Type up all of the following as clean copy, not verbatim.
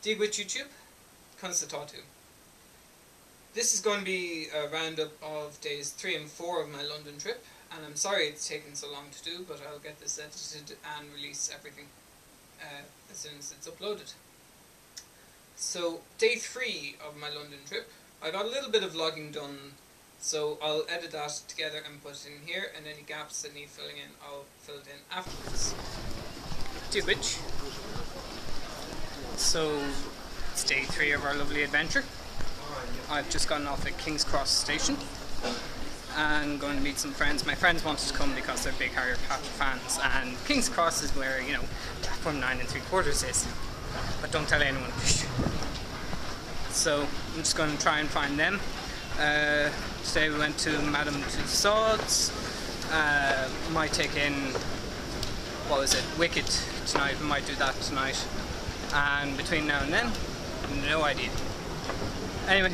Duit YouTube, Tussauds. This is going to be a roundup of days 3 and 4 of my London trip, and I'm sorry it's taken so long to do, but I'll get this edited and release everything as soon as it's uploaded. So, day 3 of my London trip, I got a little bit of vlogging done, so I'll edit that together and put it in here, and any gaps that need filling in, I'll fill it in afterwards. Duit. So, it's day 3 of our lovely adventure. I've just gotten off at King's Cross station and going to meet some friends. My friends wanted to come because they're big Harry Potter fans, and King's Cross is where, you know, platform 9 3/4 is. But don't tell anyone. So I'm just going to try and find them. Today we went to Madame Tussauds. Might take in, what was it, Wicked tonight. We might do that tonight. And between now and then, no idea. Anyway,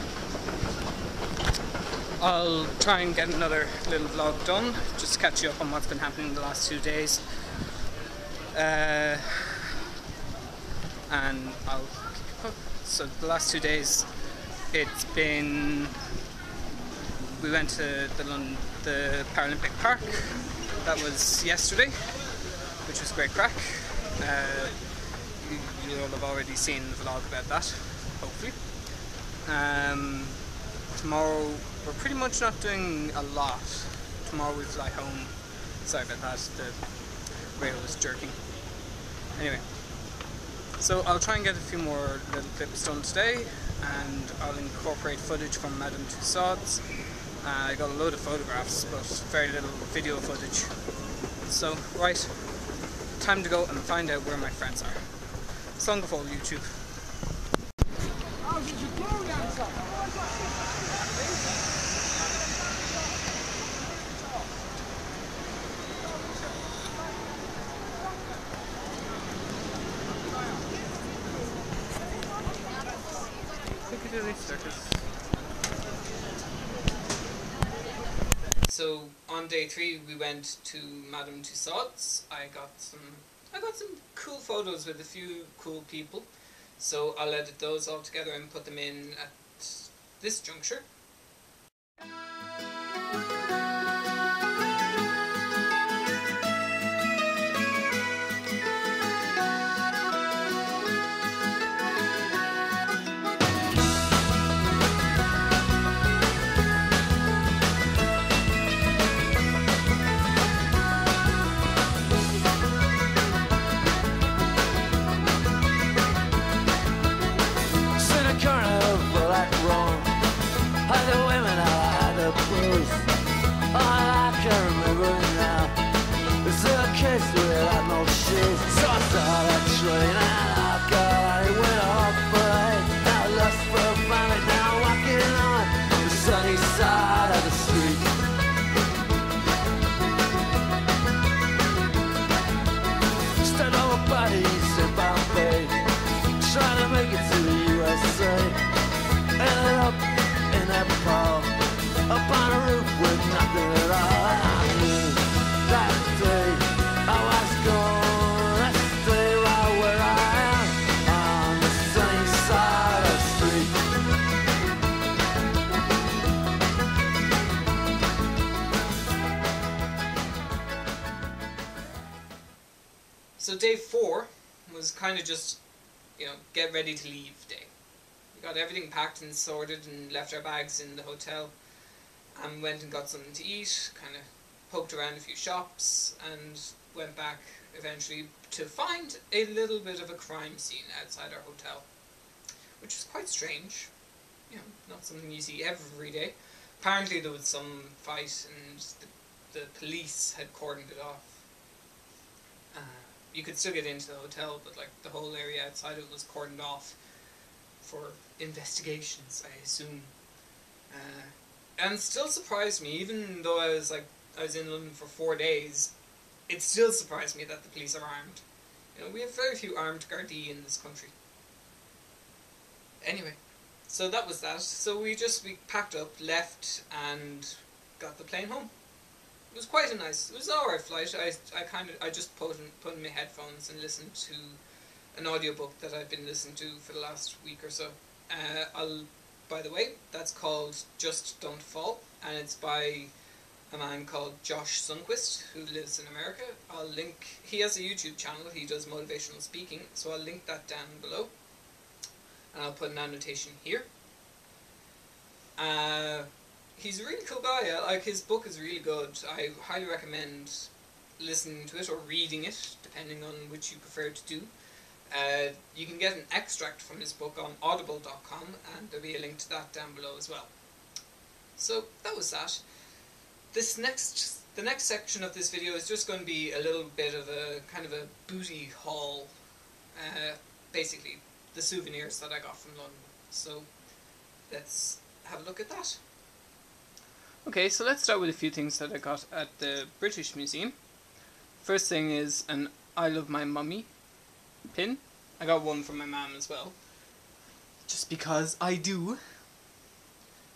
I'll try and get another little vlog done, just to catch you up on what's been happening the last 2 days. And I'll keep up. So the last 2 days, it's been, we went to the Paralympic Park. That was yesterday, which was great crack. You'll have already seen the vlog about that, hopefully. Tomorrow we're pretty much not doing a lot. Tomorrow we fly home. Sorry about that, the rail is jerking. Anyway, so I'll try and get a few more little clips done today, and I'll incorporate footage from Madame Tussauds. I got a load of photographs, but very little video footage. So, right, time to go and find out where my friends are. So long before YouTube. Picadilly Circus. So on day 3 we went to Madame Tussauds. I got some cool photos with a few cool people, so I'll edit those all together and put them in at this juncture. So day 4 was kind of just, you know, get ready to leave day. We got everything packed and sorted and left our bags in the hotel and went and got something to eat, kind of poked around a few shops and went back eventually to find a little bit of a crime scene outside our hotel, which was quite strange. You know, not something you see every day. Apparently there was some fight and the police had cordoned it off. You could still get into the hotel, but like the whole area outside it was cordoned off for investigations, I assume. And it still surprised me, even though I was in London for 4 days, it still surprised me that the police are armed. You know, we have very few armed Gardaí in this country. Anyway, so that was that. So we packed up, left, and got the plane home. It was quite a nice, it was an alright flight. I just put in my headphones and listened to an audiobook that I've been listening to for the last week or so. By the way, that's called Just Don't Fall, and it's by a man called Josh Sundquist, who lives in America. He has a YouTube channel, he does motivational speaking, so I'll link that down below. And I'll put an annotation here. He's a really cool guy. Like, his book is really good. I highly recommend listening to it or reading it, depending on which you prefer to do. You can get an extract from his book on audible.com, and there'll be a link to that down below as well. So that was that. The next section of this video is just going to be a little bit of a kind of a booty haul. Basically, the souvenirs that I got from London. So let's have a look at that. Okay, so let's start with a few things that I got at the British Museum. First thing is an I Love My Mummy pin. I got one from my mum as well, just because I do.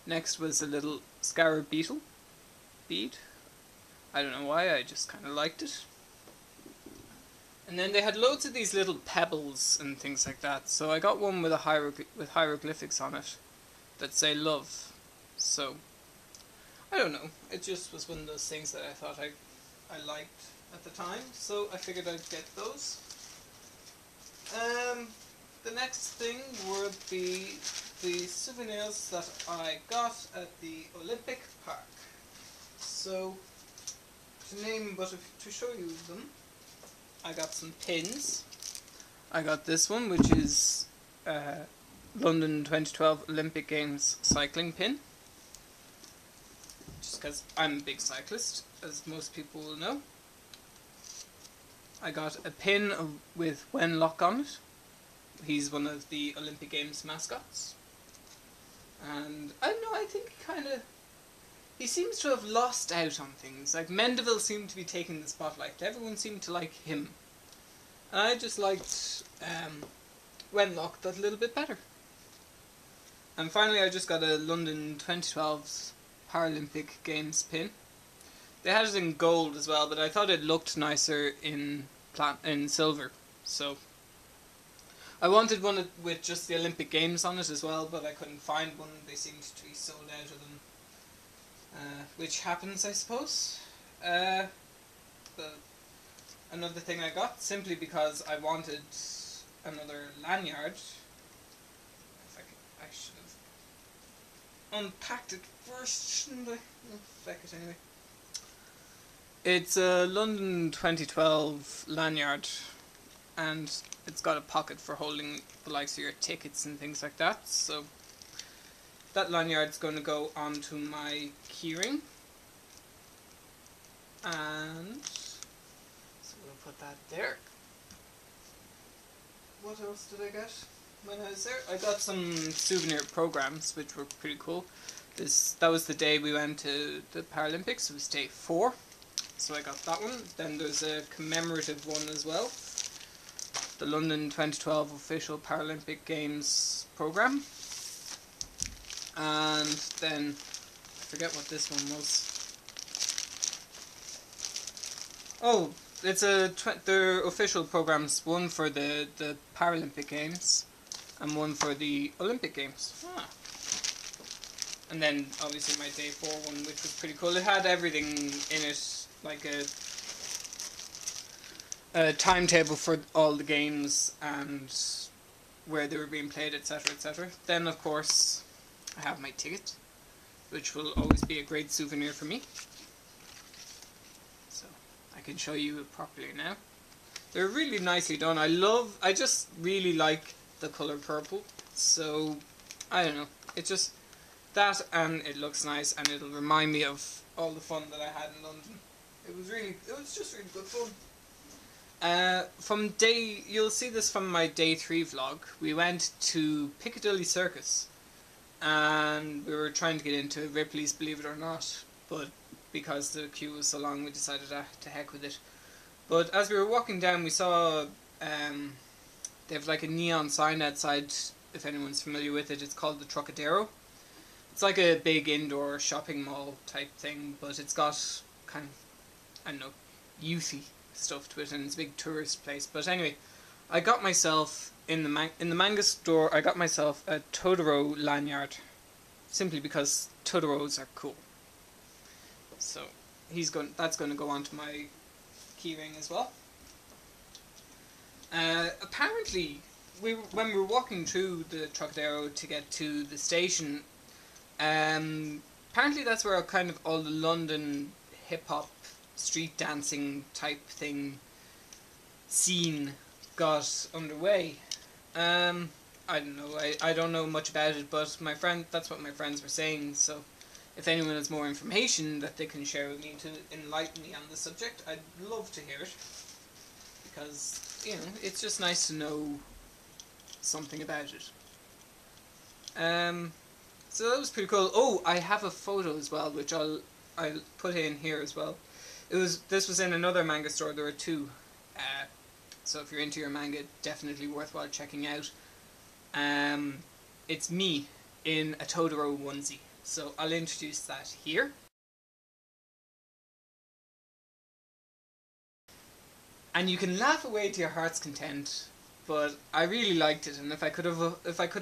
Next was a little scarab beetle bead. I don't know why, I just kind of liked it. And then they had loads of these little pebbles and things like that, so I got one with with hieroglyphics on it that say love. So I don't know, it just was one of those things that I thought I liked at the time, so I figured I'd get those. The next thing would be the souvenirs that I got at the Olympic Park. So, to show you them, I got some pins. I got this one, which is London 2012 Olympic Games cycling pin. Just because I'm a big cyclist, as most people will know. I got a pin with Wenlock on it. He's one of the Olympic Games mascots. And I don't know, I think he seems to have lost out on things. Like, Mendeville seemed to be taking the spotlight. Everyone seemed to like him. And I just liked Wenlock that little bit better. And finally I just got a London 2012 Paralympic Games pin. They had it in gold as well, but I thought it looked nicer in silver. So I wanted one with just the Olympic Games on it as well, but I couldn't find one. They seemed to be sold out of them, which happens, I suppose. Another thing I got, simply because I wanted another lanyard. I should have unpacked it first, shouldn't I? Oh, feck it anyway. It's a London 2012 lanyard, and it's got a pocket for holding the likes of your tickets and things like that, so that lanyard's going to go onto my keyring. And so we'll put that there. What else did I get when I was there? I got some souvenir programs, which were pretty cool. That was the day we went to the Paralympics. It was day 4. So I got that one. Then there's a commemorative one as well. The London 2012 Official Paralympic Games program. And then, I forget what this one was. Oh, it's their official programs, one for the Paralympic Games and one for the Olympic Games. Ah. And then obviously my day 4 one, which was pretty cool. It had everything in it, like a timetable for all the games and where they were being played, etc, etc. Then of course I have my ticket, which will always be a great souvenir for me. So I can show you it properly now. They're really nicely done. I just really like the colour purple. So I don't know, it's just that, and it looks nice, and it'll remind me of all the fun that I had in London. It was just really good fun. You'll see this from my day 3 vlog. We went to Picadilly Circus, and we were trying to get into Ripley's, believe it or not, but because the queue was so long, we decided to heck with it. But as we were walking down, we saw they have like a neon sign outside. If anyone's familiar with it, it's called the Trocadero. It's like a big indoor shopping mall type thing, but it's got kind of, I don't know, youthy stuff to it, and it's a big tourist place. But anyway, I got myself in the manga store. I got myself a Totoro lanyard, simply because Totoros are cool. So that's going to go onto my keyring as well. Apparently, when we were walking through the Trocadero to get to the station, apparently that's where kind of all the London hip hop street dancing type thing scene got underway. I don't know. I don't know much about it, but that's what my friends were saying. So, if anyone has more information that they can share with me to enlighten me on the subject, I'd love to hear it. Because, it's just nice to know something about it. So that was pretty cool. Oh, I have a photo as well, which I'll put in here as well. This was in another manga store. There were two. So if you're into your manga, definitely worthwhile checking out. It's me in a Totoro onesie. So I'll introduce that here. And you can laugh away to your heart's content, but I really liked it, and if I could have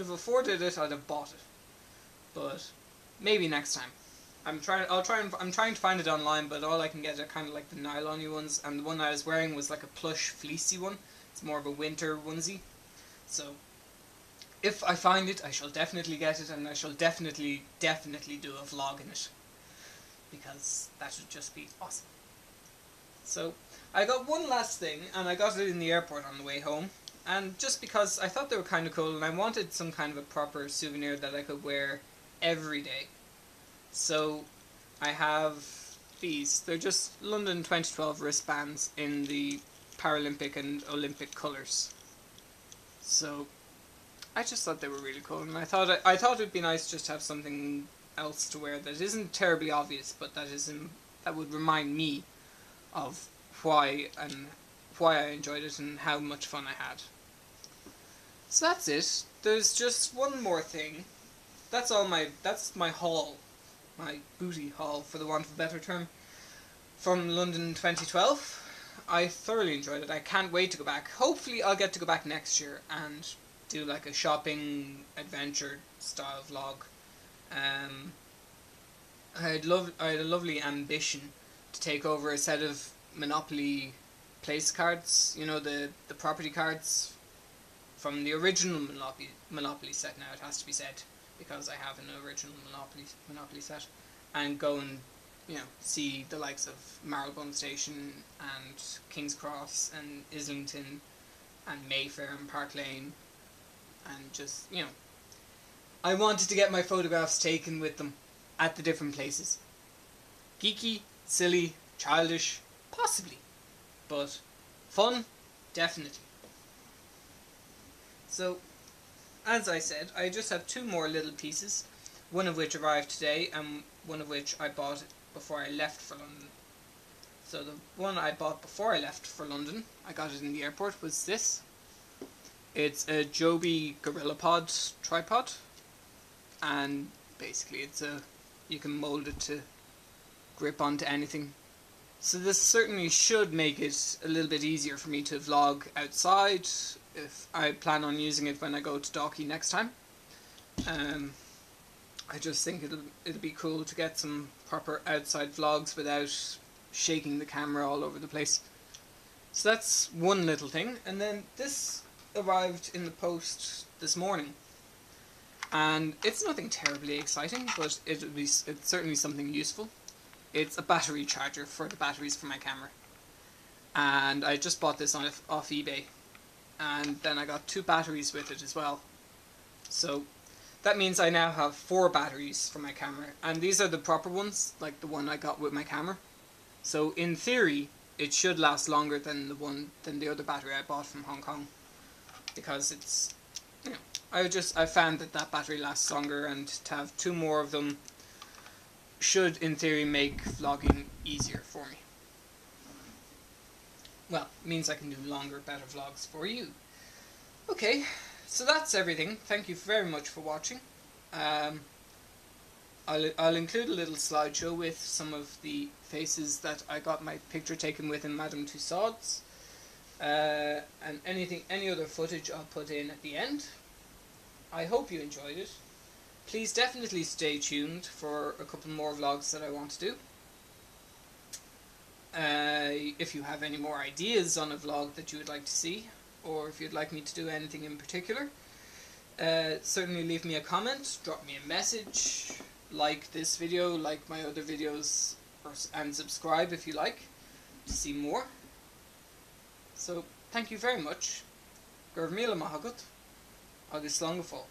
afforded it, I'd have bought it. But maybe next time. I'm trying to find it online, but all I can get are kind of like the nylon-y ones, and the one I was wearing was like a plush fleecy one. It's more of a winter onesie. So if I find it, I shall definitely get it, and I shall definitely do a vlog in it, because that would just be awesome. So I got one last thing, and I got it in the airport on the way home, and just because I thought they were kind of cool, and I wanted some kind of a proper souvenir that I could wear every day. So I have these. They're just London 2012 wristbands in the Paralympic and Olympic colours. So I just thought they were really cool, and I thought it would be nice just to have something else to wear that isn't terribly obvious, but that would remind me of why I enjoyed it and how much fun I had. So that's it. There's just one more thing. That's my haul, my booty haul, for the want of a better term, from London 2012. I thoroughly enjoyed it. I can't wait to go back. Hopefully I'll get to go back next year and do like a shopping adventure style vlog. I had a lovely ambition to take over a set of Monopoly place cards, the property cards from the original Monopoly set. Now it has to be said, because I have an original Monopoly set, and go and see the likes of Marylebone Station and King's Cross and Islington and Mayfair and Park Lane, and just I wanted to get my photographs taken with them at the different places. Geeky, silly, childish, possibly, but fun, definitely. So, as I said, I just have two more little pieces, one of which arrived today and one of which I bought before I left for London. So the one I bought before I left for London, I got it in the airport, was this. It's a Joby GorillaPod tripod, and basically you can mold it to grip onto anything. So this certainly should make it a little bit easier for me to vlog outside, if I plan on using it when I go to Dalkey next time. I just think it'll be cool to get some proper outside vlogs without shaking the camera all over the place. So that's one little thing, and then this arrived in the post this morning, and it's nothing terribly exciting, but it's certainly something useful. It's a battery charger for the batteries for my camera, and I just bought this off eBay, and then I got 2 batteries with it as well. So that means I now have 4 batteries for my camera, and these are the proper ones, like the one I got with my camera. So in theory, it should last longer than the other battery I bought from Hong Kong, because it's, I found that battery lasts longer, and to have 2 more of them should in theory make vlogging easier for me. Well, it means I can do longer, better vlogs for you. Okay, so that's everything. Thank you very much for watching. I'll include a little slideshow with some of the faces that I got my picture taken with in Madame Tussauds. and any other footage I'll put in at the end. I hope you enjoyed it. Please definitely stay tuned for a couple more vlogs that I want to do. If you have any more ideas on a vlog that you would like to see, or if you'd like me to do anything in particular, certainly leave me a comment, drop me a message, like this video, like my other videos, and subscribe if you like to see more. So thank you very much. Gur míle maith agat, agus slán go fóill.